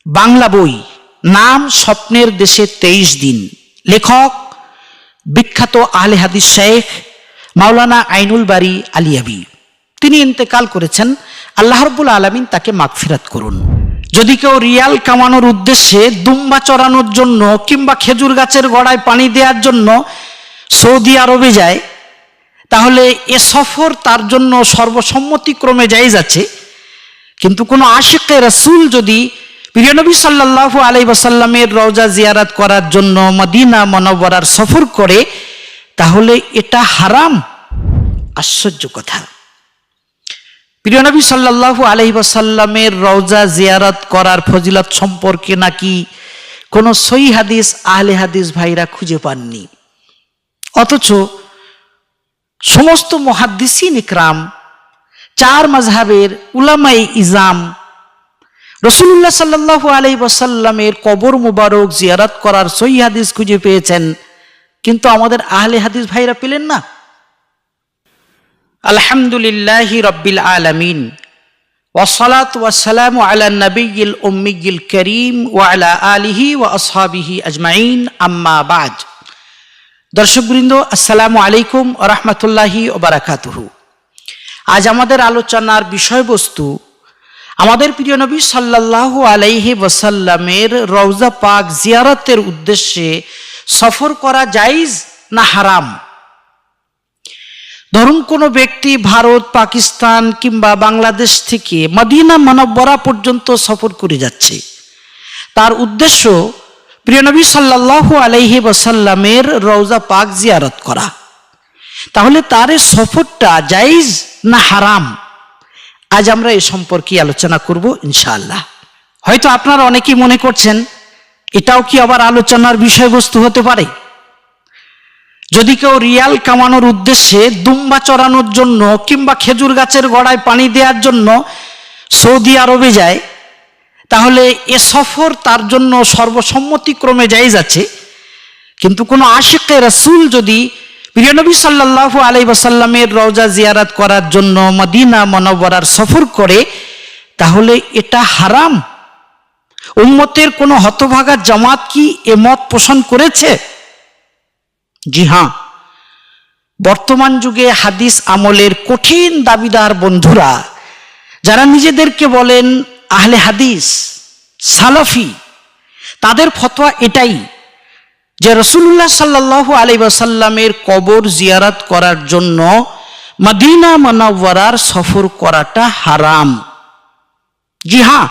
বাংলা বই, নাম স্বপ্নের দেশে 23 দিন। লেখক বিখ্যাত আহলে হাদিস শেখ মাওলানা আইনুল বারী আলিয়াবী। তিনি ইন্তেকাল করেছেন, আল্লাহ রাব্বুল আলামিন তাকে মাগফিরাত করুন। যদি কেউ রিয়াল কামানোর উদ্দেশ্যে দুম্বা চড়ানোর জন্য কিংবা খেজুর গাছের গোড়ায় পানি দেওয়ার জন্য সৌদি আরবে যায়, তাহলে এ সফর তার জন্য সর্বসম্মতিক্রমে জায়েজ আছে। কিন্তু কোনো আশিকে রাসূল যদি প্রিয় নবী সাল্লাল্লাহু আলাইহি ওয়াসাল্লামের রওজা জিয়ারত করার জন্য মদিনা মুনাওয়ারার সফর করে, তাহলে এটা হারাম। আশ্চর্য কথা! প্রিয় নবী সাল্লাল্লাহু আলাইহি ওয়াসাল্লামের রওজা জিয়ারত করার ফজিলত সম্পর্কে নাকি কোনো সহিহ হাদিস আহলে হাদিস ভাইরা খুঁজে পাননি, অথচ সমস্ত মুহাদ্দিসিন ইকরাম, 4 মাযহাবের উলামায়ে ইজাম রাসূলুল্লাহ সাল্লাল্লাহু আলাইহি ওয়াসাল্লামের কবর মুবারক জিয়ারত করার সহিহ হাদিস খুঁজে পেয়েছেন, কিন্তু আমাদের আহলে হাদিস ভাইরা পেলেন না। আলহামদুলিল্লাহি রাব্বিল আলামিন ওয়াসসালাতু ওয়াসসালামু আলা নবিয়্যিল উম্মিয়্যিল কারীম ওয়া আলা আলিহি ওয়া আসহাবিহি আজমাইন, আম্মা বা'দ। দর্শকবৃন্দ, আসসালামু আলাইকুম ওয়া রাহমাতুল্লাহি ওয়া বারাকাতুহু। আজ আমাদের আলোচনার বিষয়বস্তু আমাদের প্রিয় নবী সাল্লাল্লাহু আলাইহি ওয়াসাল্লামের রওজা পাক জিয়ারতের উদ্দেশ্যে সফর করা জায়েজ না হারাম। ধরুন কোনো ব্যক্তি ভারত, পাকিস্তান কিংবা বাংলাদেশ থেকে মদিনা মুনাওয়ারা পর্যন্ত সফর করে যাচ্ছে, তার উদ্দেশ্য প্রিয় নবী সাল্লাল্লাহু আলাইহি ওয়াসাল্লামের রওজা পাক জিয়ারত করা, তাহলে তার এই সফরটা জায়েজ না হারাম? আজ আমরা এ সম্পর্কে আলোচনা করব ইনশাআল্লাহ। হয়তো আপনারা অনেকেই মনে করছেন, এটাও কি আবার আলোচনার বিষয়বস্তু হতে পারে? যদি কেউ রিয়াল কামানোর উদ্দেশ্যে দুম্বা চড়ানোর জন্য কিংবা খেজুর গাছের গোড়ায় পানি দেওয়ার জন্য সৌদি আরবে যায়, তাহলে এ সফর তার জন্য সর্বসম্মতিক্রমে জায়েজ আছে। কিন্তু কোনো আশিকে রাসূল যদি প্রিয় নবী সাল্লাল্লাহু আলাইহি ওয়াসাল্লামের রওজা জিয়ারত করার জন্য মদিনা মুনাওয়ারার সফর করে, তাহলে এটা হারাম। উম্মতের কোনো হতভাগা জামাত কি এ মত পোষণ করেছে? জি হ্যাঁ, বর্তমান যুগে হাদিস আমলের কঠিন দাবিদার বন্ধুরা, যারা নিজেদেরকে বলেন আহলে হাদিস, সালাফি, তাদের ফতোয়া এটাই যে রাসূলুল্লাহ সাল্লাল্লাহু আলাইহি ওয়াসাল্লামের কবর জিয়ারত করার জন্য মদিনা মুনাওয়ারার সফর করাটা হারাম। জি হ্যাঁ,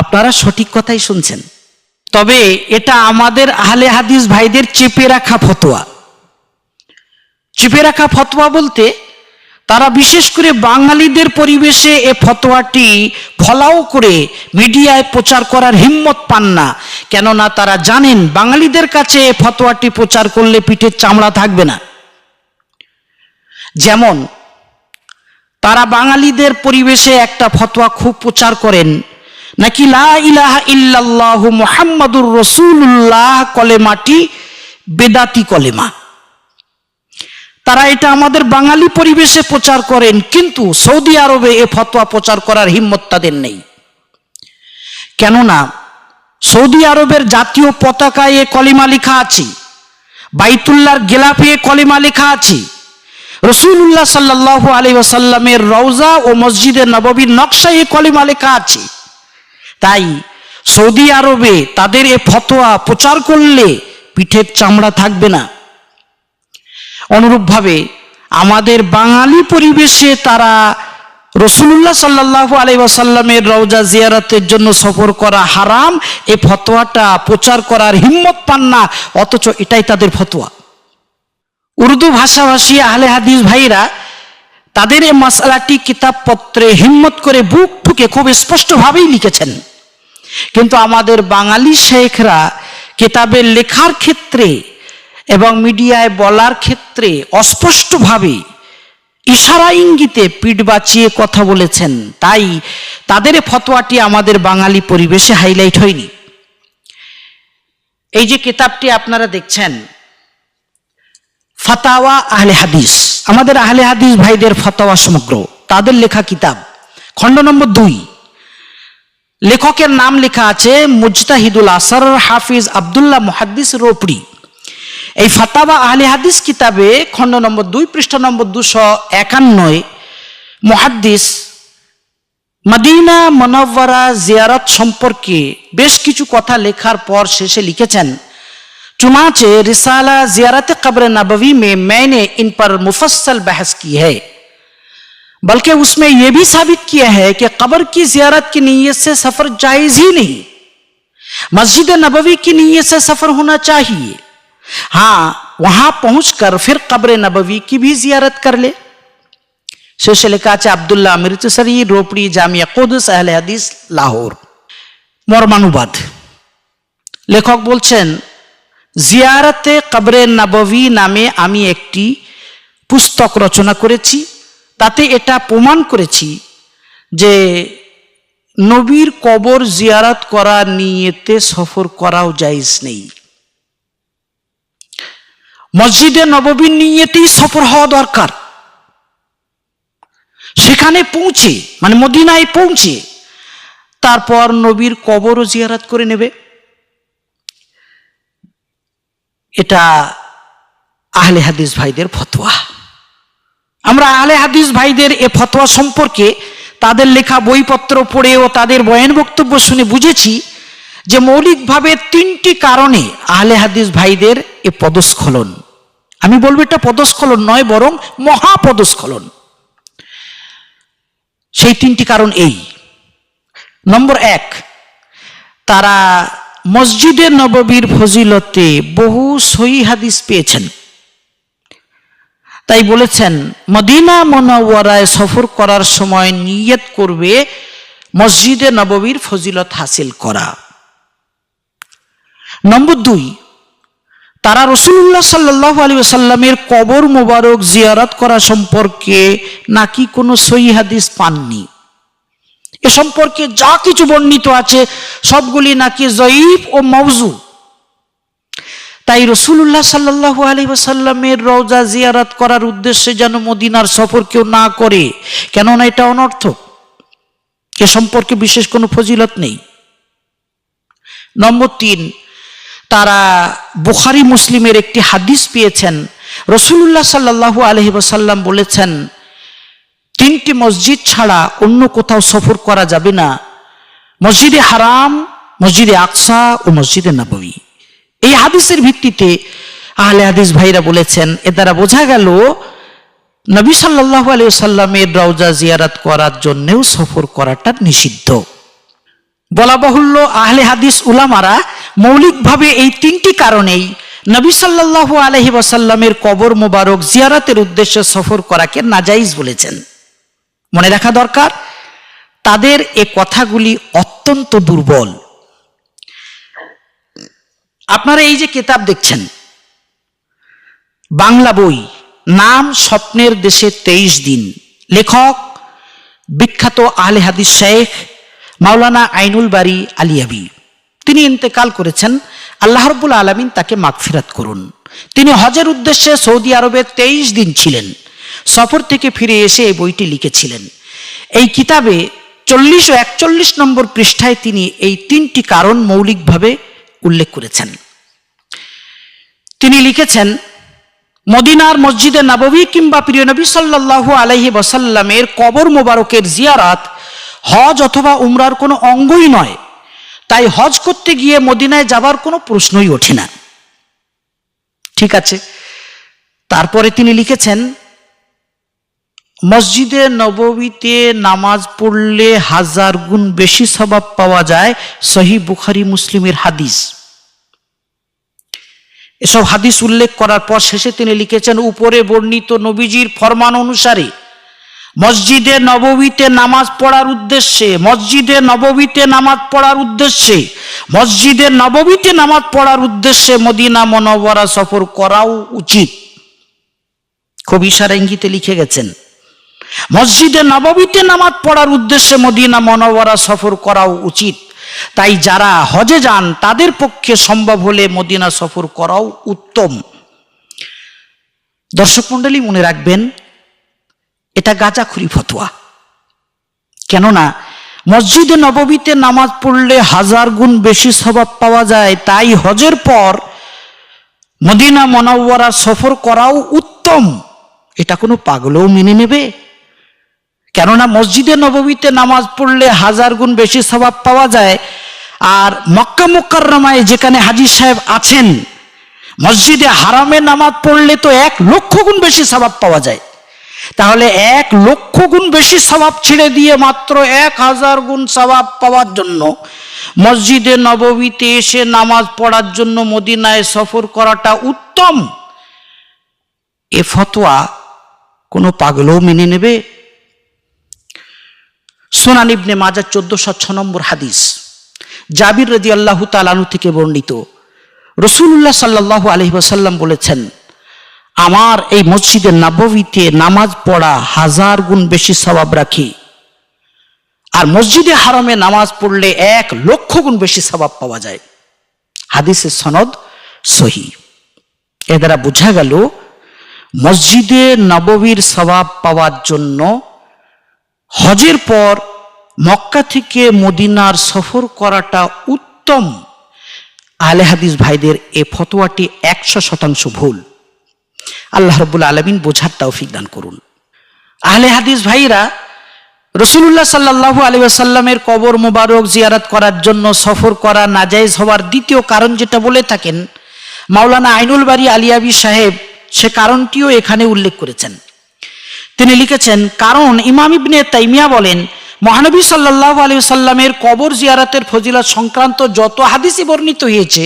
আপনারা সঠিক কথাই শুনছেন। তবে এটা আমাদের আহলে হাদিস ভাইদের চেপে রাখা ফতোয়া। চেপে রাখা ফতোয়া বলতে তারা বিশেষ করে বাঙালিদের পরিবেশে এ ফতোয়াটি ফলাও করে মিডিয়ায় প্রচার করার হিম্মত পান না, কেননা তারা জানেন বাঙালিদের কাছে এ ফতোয়াটি প্রচার করলে পিঠের চামড়া থাকবে না। যেমন তারা বাঙালিদের পরিবেশে একটা ফতোয়া খুব প্রচার করেন, নাকি লা ইলাহা ইল্লাল্লাহু মুহাম্মাদুর রাসূলুল্লাহ কলেমাটি বেদাতি কলেমা। তারা এটা আমাদের বাঙালি পরিবেশে প্রচার করেন, কিন্তু সৌদি আরবে এ ফতোয়া প্রচার করার হিম্মত তাদের নেই। কেননা সৌদি আরবের জাতীয় পতাকায় এ কলিমা লেখা আছে, বাইতুল্লাহর গিলাফে এ কলিমা লেখা আছে, রাসূলুল্লাহ সাল্লাল্লাহু আলাইহি ওয়াসাল্লামের রওজা ও মসজিদে নববীর নকশায় এ কলিমা লেখা আছে। তাই সৌদি আরবে তাদের এ ফতোয়া প্রচার করলে পিঠের চামড়া থাকবে না। অনুরূপভাবে আমাদের বাঙালি পরিবেশে তারা রাসূলুল্লাহ সাল্লাল্লাহু আলাইহি ওয়াসাল্লামের রওজা জিয়ারতের জন্য সফর করা হারাম, এই ফতোয়াটা প্রচার করার হিম্মত পান না, অথচ এটাই তাদের ফতোয়া। উর্দু ভাষাভাষী আহলে হাদিস ভাইরা তাদের এই মাসআলাটি কিতাবপত্রে হিম্মত করে বুক ঠুকে খুব স্পষ্টভাবেই লিখেছেন, কিন্তু আমাদের বাঙালি শেখরা কিতাবের লেখার ক্ষেত্রে এবং মিডিয়ায় বলার ক্ষেত্রে অস্পষ্টভাবে ইশারা ইঙ্গিতে পিঠ বাঁচিয়ে কথা বলেছেন। তাই তাদের ফতোয়াটি আমাদের বাঙালি পরিবেশে হাইলাইট হয়নি। এই যে কিতাবটি আপনারা দেখছেন, ফাতাওয়া আহলে হাদিস, আমাদের আহলে হাদিস ভাইদের ফতোয়া সমগ্র, তাদের লেখা কিতাব, খণ্ড নম্বর 2, লেখকের নাম লেখা আছে মুজতাহিদুল আসর হাফিজ আব্দুল্লাহ মুহাদ্দিস রোপড়ি। এই ফাতাওয়া আহলে হাদিস কিতাবে খণ্ড নম্বর 2 পৃষ্ঠা নম্বর 251 মুহাদ্দিস মদিনা মুনাওয়ারা জিয়ারত সম্পর্কে বেশ কিছু কথা লেখার পর শেষে লিখেছেন, चुनाचे रिसाला जियारत कब्र नबवी में मैंने इन पर मुफस्सल बहस की है, बल्कि उसमें यह भी साबित किया है कि कब्र की जियारत की नीयत से सफर जायज ही नहीं, मस्जिद नबवी की नीयत से सफर होना चाहिए। हाँ, वहां पहुंचकर फिर कब्र नबवी की भी जियारत कर ले। शेषे लिखा আছে আব্দুল্লাহ अमृतसरी रोपड़ी जामिया कुदस अहले हदीस लाहौर। মর্মানুবাদ, লেখক বলছেন জিয়ারতে কবরে নববী নামে আমি একটি পুস্তক রচনা করেছি, তাতে এটা প্রমাণ করেছি যে নবীর কবর জিয়ারত করা নিয়তে সফর করাও জায়েজ নেই। মসজিদে নববীর নিয়তেই সফর হওয়া দরকার। সেখানে পৌঁছে মানে মদিনায় পৌঁছে তারপর নবীর কবরও জিয়ারত করে নেবে। এটা আহলে হাদিস ভাইদের ফতোয়া। আমরা আহলে হাদিস ভাইদের এ ফতোয়া সম্পর্কে তাদের লেখা বইপত্র পড়ে ও তাদের বয়ান বক্তব্য শুনে বুঝেছি যে মৌলিকভাবে 3টি কারণে আহলে হাদিস ভাইদের এ পদস্খলন। আমি বলবো এটা পদস্খলন নয়, বরং মহাপদস্খলন। সেই 3টি কারণ এই। নম্বর 1, তারা মসজিদে নববীর ফজিলতে বহু সহিহ হাদিস পেয়েছেন, তাই বলেছেন মদিনা মুনাওয়ারায় সফর করার সময় নিয়ত করবে মসজিদে নববীর ফজিলত হাসিল করা। নম্বর 2, তারা রাসূলুল্লাহ সাল্লাল্লাহু আলাইহি ওয়াসাল্লামের কবর মোবারক জিয়ারত করা সম্পর্কে নাকি কোনো সহিহ হাদিস পাননি। এ সম্পর্কে যা কিছু বর্ণিত আছে সবগুলি নাকি জয়ীফ ও মওযু। তাই রাসূলুল্লাহ সাল্লাল্লাহু আলাইহি ওয়াসাল্লামের রওজা জিয়ারত করার উদ্দেশ্যে যেন মদিনার সফর কেউ না করে, কেননা এটা অনর্থক। এ সম্পর্কে বিশেষ কোনো ফজিলত নেই। নম্বর 3, তারা বুখারী মুসলিমের একটি হাদিস পেয়েছেন, রাসূলুল্লাহ সাল্লাল্লাহু আলাইহি ওয়াসাল্লাম বলেছেন 3টি মসজিদ ছাড়া অন্য কোথাও সফর করা যাবে না, মসজিদে হারাম, মসজিদে আকসা ও মসজিদে নববী। এই হাদিসের ভিত্তিতে আহলে হাদিস ভাইরা বলেছেন এ দ্বারা বোঝা গেল নবী সাল্লাল্লাহু আলাইহি ওয়াসাল্লামের রওজা জিয়ারত করার জন্যও সফর করাটা নিষিদ্ধ। বলা বাহুল্য আহলে হাদিস উলামারা মৌলিকভাবে এই 3টি কারণেই নবী সাল্লাল্লাহু আলাইহি ওয়াসাল্লামের কবর মোবারক জিয়ারতের উদ্দেশ্যে সফর করাকে নাজাইজ বলেছেন। মনে রাখা দরকার তাদের এ কথাগুলি অত্যন্ত দুর্বল। আপনারা এই যে কিতাব দেখছেন বাংলা বই, নাম স্বপ্নের দেশে 23 দিন, লেখক বিখ্যাত আহলে হাদিস শেখ মাওলানা আইনুল বারী আলিয়াবি। তিনি ইন্তেকাল করেছেন, আল্লাহ রাব্বুল আলামিন তাকে মাগফিরাত করুন। তিনি হজের উদ্দেশ্যে সৌদি আরবে 23 দিন ছিলেন। সফর থেকে ফিরে এসে এই বইটি লিখেছিলেন। এই কিতাবে 40 ও 41 নম্বর পৃষ্ঠায় তিনি এই 3টি কারণ মৌলিকভাবে উল্লেখ করেছেন। তিনি লিখেছেন মদিনার মসজিদে নববী কিংবা প্রিয় নবী সাল্লাল্লাহু আলাইহি ওয়াসাল্লামের কবর মোবারকের জিয়ারত হজ অথবা উমরার কোনো অঙ্গই নয়, তাই হজ করতে গিয়ে মদিনায় যাবার কোনো প্রশ্নই ওঠে না। ঠিক আছে, তারপরে তিনি লিখেছেন মসজিদে নববীতে নামাজ পড়লে 1000 গুণ বেশি সওয়াব পাওয়া যায়, সহিহ বুখারী মুসলিমের হাদিস। এসব হাদিস উল্লেখ করার পর শেষে তিনি লিখেছেন উপরে বর্ণিত নবীজির ফরমান অনুসারে মসজিদে নববীতে নামাজ পড়ার উদ্দেশ্যে মসজিদে নববীতে নামাজ পড়ার উদ্দেশ্যে মদিনা মুনাওয়ারা সফর করাও উচিত। খুব ইশারা ইঙ্গিতে লিখে গেছেন মসজিদে নববীতে নামাজ পড়ার উদ্দেশ্যে মদিনা মুনাওয়ারা সফর করাও উচিত। তাই যারা হজে যান তাদের পক্ষে সম্ভব হলে মদিনা সফর করাও উত্তম। দর্শক মণ্ডলী, মনে রাখবেন এটা গাঁজাখুরি ফতোয়া। কেননা মসজিদে নববীতে নামাজ পড়লে 1000 গুণ বেশি সওয়াব পাওয়া যায়, তাই হজের পর মদিনা মুনাওয়ারা সফর করাও উত্তম। এটা কোনো পাগলও মেনে নেবে? কেননা মসজিদে নববীতে নামাজ পড়লে 1000 গুণ বেশি সওয়াব পাওয়া যায়, আর মক্কা মুকাররমায় যেখানে হাজী সাহেব আছেন মসজিদে হারামে নামাজ পড়লে তো 1,00,000 গুণ বেশি সওয়াব পাওয়া যায়। তাহলে 1,00,000 গুণ বেশি সওয়াব ছেড়ে দিয়ে মাত্র 1000 গুণ সওয়াব পাওয়ার জন্য মসজিদে নববীতে এসে নামাজ পড়ার জন্য মদিনায় সফর করাটা উত্তম। এ ফতোয়া কোনো পাগলও মেনে নেবে? সুনান ইবনে মাজাহ 1406 নম্বর হাদিস, জাবির রাদিয়াল্লাহু তাআলা আনহু থেকে বর্ণিত, রাসূলুল্লাহ সাল্লাল্লাহু আলাইহি ওয়াসাল্লাম বলেছেন, আমার এই মসজিদে নববীতে নামাজ পড়া 1000 গুণ বেশি সওয়াব রাখি, আর মসজিদে হারামে নামাজ পড়লে 1,00,000 গুণ বেশি সওয়াব পাওয়া যায়। হাদিসের সনদ সহিহ। এর দ্বারা বোঝা গেল মসজিদে নববীর সওয়াব পাওয়ার জন্য হজের পর মক্কা থেকে মদিনার সফর করাটা উত্তম। আহলে হাদিস ভাইদের এই ফতোয়াটি 100% ভুল। আল্লাহ রাব্বুল আলামিন বোঝার তৌফিক দান করুন। আহলে হাদিস ভাইরা রাসূলুল্লাহ সাল্লাল্লাহু আলাইহি ওয়াসাল্লামের কবর মোবারক জিয়ারত করার জন্য সফর করা নাজায়েজ হওয়ার দ্বিতীয় কারণ যেটা বলে থাকেন মাওলানা আইনুল বারী আলিয়াবি সাহেব, সে কারণটিও এখানে উল্লেখ করেছেন। তিনি লিখেছেন, কারণ ইমাম ইবনে তাইমিয়া বলেন, মহানবী সাল্লাল্লাহু আলাইহি ওয়াসাল্লামের কবর জিয়ারতের ফজিলত সংক্রান্ত যত হাদিসই বর্ণিত হয়েছে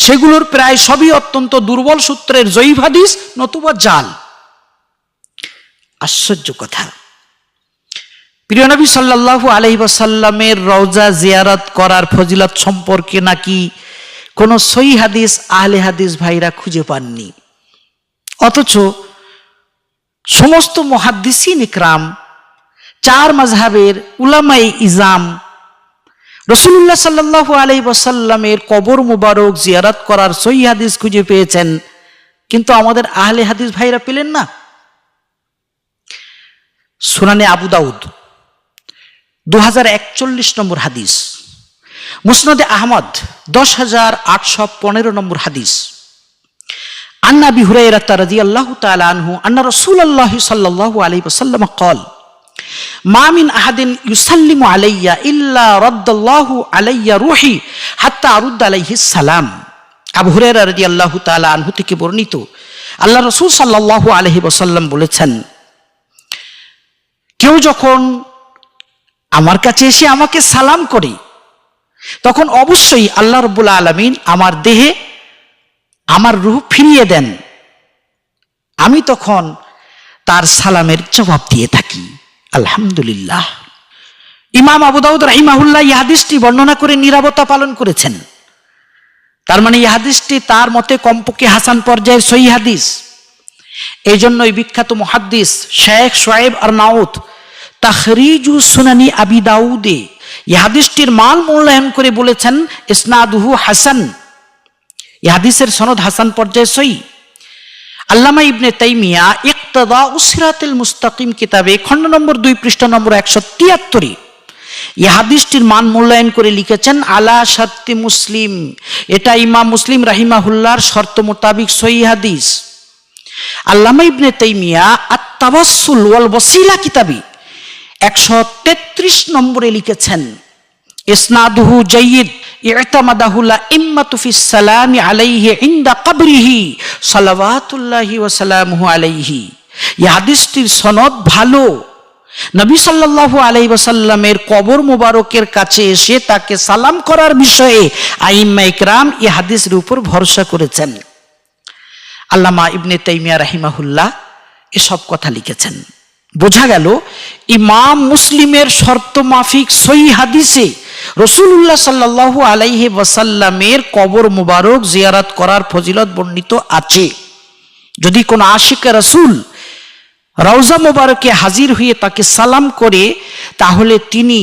সেগুলোর প্রায় সবই অত্যন্ত দুর্বল সূত্রের জয়ীফ হাদিস নতুবা জাল। আশ্চর্য কথা, প্রিয় নবী সাল্লাল্লাহু আলাইহি ওয়াসাল্লামের রওজা জিয়ারত করার ফজিলত সম্পর্কে নাকি কোনো সহিহ হাদিস আহলে হাদিস ভাইরা খুঁজে পাননি, অথচ সমস্ত মুহাদ্দিসিন ইকরাম, 4 মাযহাবের উলামায়ে ইজাম রাসূলুল্লাহ সাল্লাল্লাহু আলাইহি ওয়াসাল্লামের কবর মুবারক জিয়ারত করার সহিহ হাদিস খুঁজে পেয়েছেন, কিন্তু আমাদের আহলে হাদিস ভাইরা পেলেন না। সুনানে আবু দাউদ 2041 নম্বর হাদিস, মুসনাদে আহমদ 10,815 নম্বর হাদিস, আন আবি হুরায়রা রাদিয়াল্লাহু তাআলা আনহু আন্না রাসূলুল্লাহ সাল্লাল্লাহু আলাইহি ওয়াসাল্লাম قال মা মিন আহাদিন ইউসাল্লিমু আলাইয়া ইল্লা রাদ্দাল্লাহু আলাইয়া রূহি হাত্তা আরুদ আলাইহিস সালাম। আবু হুরায়রা রাদিয়াল্লাহু তাআলা আনহু থেকে বর্ণিত, আল্লাহ রাসূল সাল্লাল্লাহু আলাইহি ওয়াসাল্লাম বলেছেন, কেউ যখন আমার কাছে এসে আমাকে সালাম করে তখন অবশ্যই আল্লাহ রাব্বুল আলামিন আমার দেহে আমার রূহ ফিরিয়ে দেন, আমি তখন তার সালামের জবাব দিয়ে থাকি। আলহামদুলিল্লাহ। ইমাম আবু দাউদ রাহিমাহুল্লাহ এই হাদিসটি বর্ণনা করে নীরবতা পালন করেছেন। তার মানে এই হাদিসটি তার মতে কমপক্ষে হাসান পর্যায়ের সহিহ হাদিস। এই জন্যই বিখ্যাত মুহাদ্দিস শেখ শুআইব আরনাউত তাখরিজু সুনানি আবি দাউদে এই হাদিসটির মান মূল্যায়ন করে বলেছেন, ইসনাদুহু হাসান, এই হাদিসের সনদ হাসান পর্যায়ে সহিহ। আল্লামা ইবনে তাইমিয়া ইকতিদাউস সিরাতিল মুস্তাকিম কিতাবে খণ্ড নম্বর 2 পৃষ্ঠা নম্বর 173 এই হাদিসটির মান মূল্যায়ন করে লিখেছেন, আলা শারতি মুসলিম, এটা ইমাম মুসলিম রাহিমাহুল্লাহর শর্ত মোতাবিক সহিহ হাদিস। আল্লামা ইবনে তাইমিয়া আত-তাওয়াসসুল ওয়াল ওয়াসিলা কিতাবে 133 নম্বরে লিখেছেন, ইসনাদুহু জাইয়িদ ই'তামাদাহুল আইম্মাতু ফিস সালামি আলাইহি ইনদা কবরিহি সালাওয়াতুল্লাহি ওয়া সালামুহু আলাইহি। এই হাদিসটির সনদ ভালো। নবী সাল্লাল্লাহু আলাইহি ওয়াসাল্লামের কবর মোবারকের কাছে এসে তাকে সালাম করার বিষয়ে আইম্মা ইকরাম এই হাদিসের উপর ভরসা করেছেন। আল্লামা ইবনে তাইমিয়া রাহিমাহুল্লাহ এসব কথা লিখেছেন। বোঝা গেল ইমাম মুসলিমের শর্ত মাফিক সহিহ হাদিসে রাসূলুল্লাহ সাল্লাল্লাহু আলাইহি ওয়াসাল্লামের কবর মুবারক জিয়ারত করার ফজিলত বর্ণিত আছে। যদি কোনো আশিকে রাসূল রওজা মুবারকে হাজির হয়ে তাকে সালাম করে, তাহলে তিনি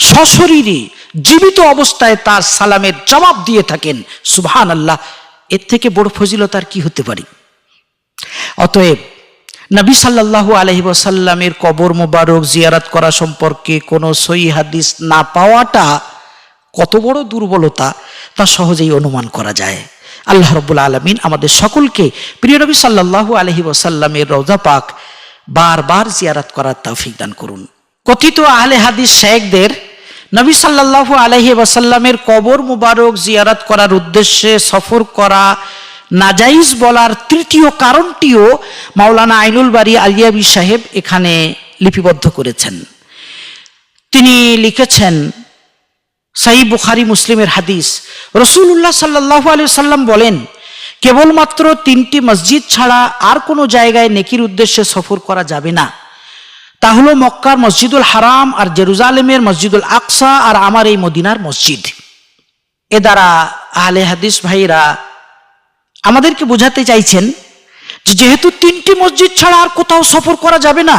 সশরীরে জীবিত অবস্থায় তার সালামের জবাব দিয়ে থাকেন। সুবহানাল্লাহ, এর থেকে বড় ফজিলত আর কি হতে পারে? অতএব নবী সাল্লাল্লাহু আলাইহি ওয়াসাল্লামের কবর মোবারক জিয়ারত করা সম্পর্কে কোনো সহিহ হাদিস না পাওয়াটা কত বড় দুর্বলতা তা সহজেই অনুমান করা যায়। আল্লাহ রাব্বুল আলামিন আমাদের সকলকে প্রিয় নবী সাল্লাল্লাহু আলাইহি ওয়াসাল্লামের রওজা পাক বারবার জিয়ারত করার তৌফিক দান করুন। কথিত আহলে হাদিস শায়েখদের নবী সাল্লাল্লাহু আলাইহি ওয়াসাল্লামের কবর মুবারক জিয়ারত করার উদ্দেশ্যে সফর করা নাজাইজ বলার তৃতীয় কারণটিও মাওলানা আইনুল বারী আলিয়াবী সাহেব এখানে লিপিবদ্ধ করেছেন। তিনি লিখেছেন, সহিহ বুখারী মুসলিমের হাদিস, রাসূলুল্লাহ সাল্লাল্লাহু আলাইহি ওয়াসাল্লাম বলেন, কেবলমাত্র 3টি মসজিদ ছাড়া আর কোনো জায়গায় নেকির উদ্দেশ্যে সফর করা যাবে না। তা হলো মক্কার মসজিদুল হারাম, আর জেরুজালেমের মসজিদুল আকসা, আর আমার এই মদিনার মসজিদ। এ দ্বারা আহলে হাদিস ভাইরা আমাদেরকে বোঝাতে চাইছেন যে যেহেতু 3টি মসজিদ ছাড়া আর কোথাও সফর করা যাবে না,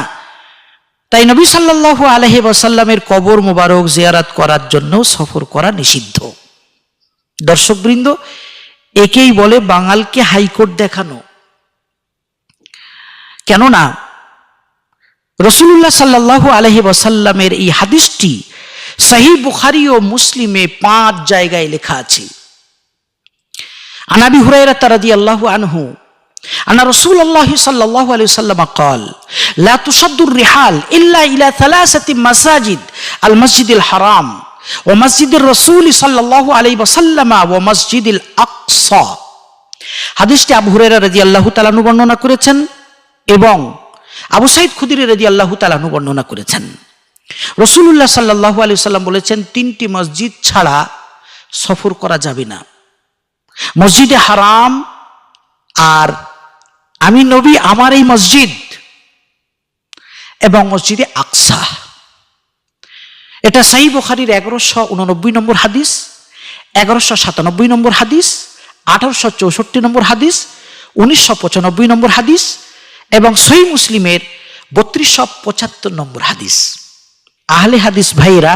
তাই নবী সাল্লাল্লাহু আলাইহি ওয়াসাল্লামের কবর মোবারক জিয়ারত করার জন্য সফর করা নিষিদ্ধ। দর্শকবৃন্দ, একেই বলে বাঙালকে হাইকোর্ট দেখানো। কেননা রাসূলুল্লাহ সাল্লাল্লাহু আলাইহি ওয়াসাল্লামের এই হাদিসটি সহিহ বুখারী ও মুসলিমে 5 জায়গায় লেখা আছে। আন আবি হুরায়রা রাদিয়াল্লাহু আনহু আন্না রাসূলুল্লাহ সাল্লাল্লাহু আলাইহি ওয়াসাল্লাম قال لا تشد الرحال الا الى 3 مساجد المسجد الحرام ومسجد الرسول صلى الله عليه وسلم ومسجد الاقصى। হাদিসটি আবু হুরায়রা রাদিয়াল্লাহু তাআলা আনহু বর্ণনা করেছেন এবং আবু সাঈদ খুদরি রাদিয়াল্লাহু তাআলা আনহু বর্ণনা করেছেন। রাসূলুল্লাহ সাল্লাল্লাহু আলাইহি ওয়াসাল্লাম বলেছেন, 3টি মসজিদ ছাড়া সফর করা যাবে না, মসজিদে হারাম, আর আমি নবী আমার এই মসজিদ, এবং মসজিদে আকসা। এটা সহিহ বুখারীর 1189 নম্বর হাদিস, 1197 নম্বর হাদিস, 1864 নম্বর হাদিস, 1995 নম্বর হাদিস এবং সহিহ মুসলিমের 3275 নম্বর হাদিস। আহলে হাদিস ভাইরা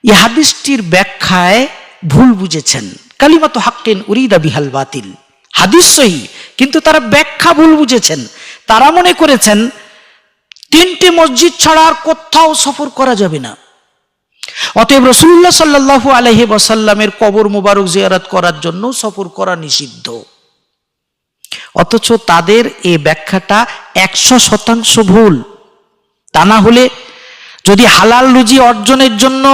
এই হাদিসটির ব্যাখ্যায় ভুল বুঝেছেন। কালিমাতু হাক্কিন উরিদা বিহাল বাতিল। হাদিস সহিহ, কিন্তু তারা ব্যাখ্যা ভুল বুঝেছেন। তারা মনে করেছেন 3টি মসজিদ ছাড়া আর কোথাও সফর করা যাবে না, অতএব রাসূলুল্লাহ সাল্লাল্লাহু আলাইহি ওয়াসাল্লামের কবর মোবারক জিয়ারত করার জন্য সফর করা নিষিদ্ধ। অথচ তাদের এই ব্যাখ্যাটা 100% ভুল। তা না হলে যদি হালাল রুজি অর্জনের জন্য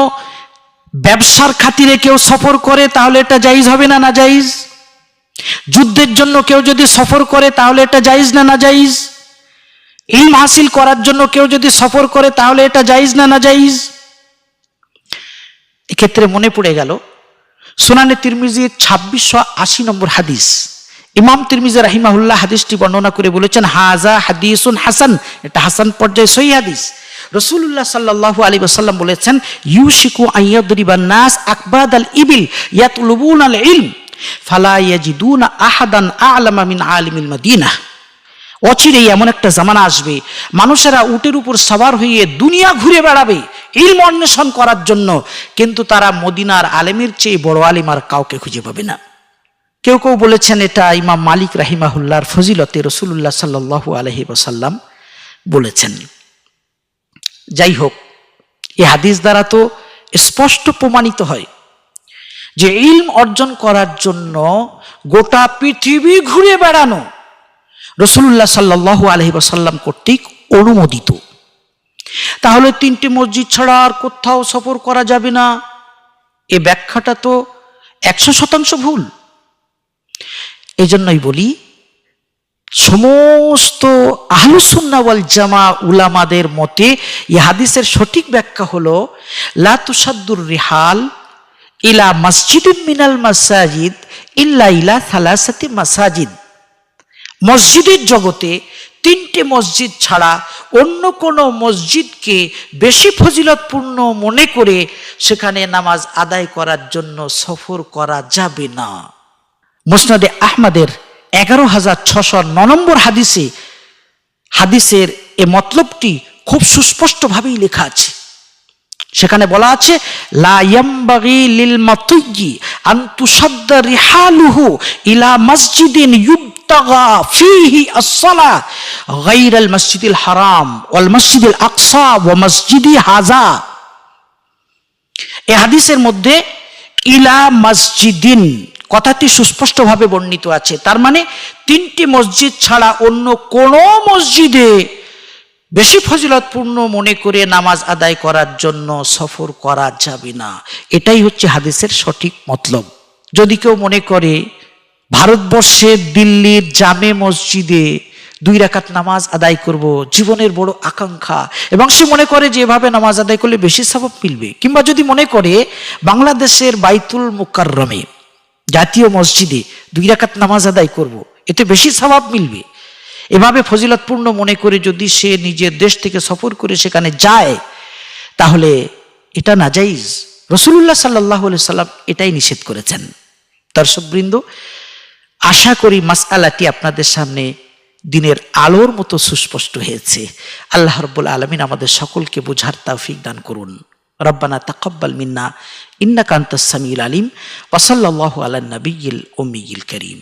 ব্যবসার খাতিরে কেউ সফর করে তাহলে এটা জায়েজ হবে না, না জায়েজ? যুদ্ধের জন্য কেউ যদি সফর করে তাহলে এটা জায়েজ না, না জায়েজ? ইলম হাসিল করার জন্য কেউ যদি সফর করে তাহলে এটা জায়েজ না, না জায়েজ? এক্ষেত্রে মনে পড়ে গেল সুনানে তিরমিজির 2680 নম্বর হাদিস। ইমাম তিরমিজি রাহিমাহুল্লাহ হাদিসটি বর্ণনা করে বলেছেন, হাজা হাদিসুন হাসান, এটা হাসান পর্যায়ে সহিহ হাদিস। রাসূলুল্লাহ সাল্লাল্লাহু আলাইহি ওয়াসাল্লাম বলেছেন, ইউশিকু আইয়াদরিবান নাস আকবাদাল ইবিল ইয়াতলুবুনাল ইলম ফালা ইয়াজিদুনা আহাদান আ'লামা মিন আলিমিল মদিনাহ। অচিরেই এমন একটা জামানা আসবে, মানুষেরা উটের উপর সওয়ার হয়ে দুনিয়া ঘুরে বেড়াবে ইলম অন্বেষণ করার জন্য, কিন্তু তারা মদিনার আলেমের চেয়ে বড় আলেম আর কাউকে খুঁজে পাবে না। কেউ কেউ বলেছেন এটা ইমাম মালিক রাহিমাহুল্লাহর ফজিলতে রাসূলুল্লাহ সাল্লাল্লাহু আলাইহি ওয়াসাল্লাম বলেছেন। যাই হোক, এই হাদিস দ্বারা তো স্পষ্ট প্রমাণিত হয় যে ইলম অর্জন করার জন্য গোটা পৃথিবী ঘুরে বেড়ানো রাসূলুল্লাহ সাল্লাল্লাহু আলাইহি ওয়াসাল্লাম কর্তৃক অনুমোদিত। তাহলে 3টি মসজিদ ছাড়া আর কোথাও সফর করা যাবে না, এ ব্যাখ্যাটা তো 100% ভুল। এই জন্যই বলি, সমস্ত আহলুস সুন্নাহ ওয়াল জামা উলামাদের মতে এই হাদিসের সঠিক ব্যাখ্যা হলো, লা তুসাদ্দুর রিহাল ইলা মসজিদিন মিনাল মাসাজিদ ইল্লা ইলা 3 মাসাজিদ। মসজিদের জগতে 3টে মসজিদ ছাড়া অন্য কোনো মসজিদকে বেশি ফজিলতপূর্ণ মনে করে সেখানে নামাজ আদায় করার জন্য সফর করা যাবে না। মুসনাদে আহমদের 11609 নম্বর হাদিসে হাদিসের এ মতলবটি খুব সুস্পষ্টভাবেই লেখা আছে। সেখানে বলা আছে, লা ইয়ামবাগি লিল মাতুয়্যি আন তুসাদ্দা রিহালুহু ইলা মসজিদিন ইউবতাগা ফীহি আস-সালাহ গায়রাল মসজিদিল হারাম ওয়াল মসজিদিল আকসা ওয়া মসজিদি হাযা। এই হাদিসের মধ্যে ইলা মসজিদিন কথাটি সুস্পষ্টভাবে বর্ণিত আছে। তার মানে 3টি মসজিদ ছাড়া অন্য কোন মসজিদে বেশি ফজিলতপূর্ণ মনে করে নামাজ আদায় করার জন্য সফর করা যাবে না। এটাই হচ্ছে হাদিসের সঠিক মতলব। যদি কেউ মনে করে ভারতবর্ষের দিল্লির জামে মসজিদে 2 রাকাত নামাজ আদায় করব, জীবনের বড় আকাঙ্ক্ষা, এবং সে মনে করে যে এভাবে নামাজ আদায় করলে বেশি সওয়াব মিলবে, কিংবা যদি মনে করে বাংলাদেশের বাইতুল মুকাররমে জাতীয় মসজিদে 2 রাকাত নামাজ আদায় করব, এতে বেশি সওয়াব মিলবে, এভাবে ফজিলতপূর্ণ মনে করে যদি সে নিজের দেশ থেকে সফর করে সেখানে যায়, তাহলে এটা নাজাইজ। রাসূলুল্লাহ সাল্লাল্লাহু আলাইহি সাল্লাম এটাই নিষেধ করেছেন। দর্শকবৃন্দ, আশা করি মাসআলাটি আপনাদের সামনে দিনের আলোর মতো সুস্পষ্ট হয়েছে। আল্লাহ রাব্বুল আলামিন আমাদের সকলকে বোঝার তৌফিক দান করুন। রব্বানা তাকাব্বাল মিন্না ইন্নাকা আনতাস সামিউল আলিম ওয়া সাল্লাল্লাহু আলা নবিয়্যিল উম্মিয়্যিল কারীম।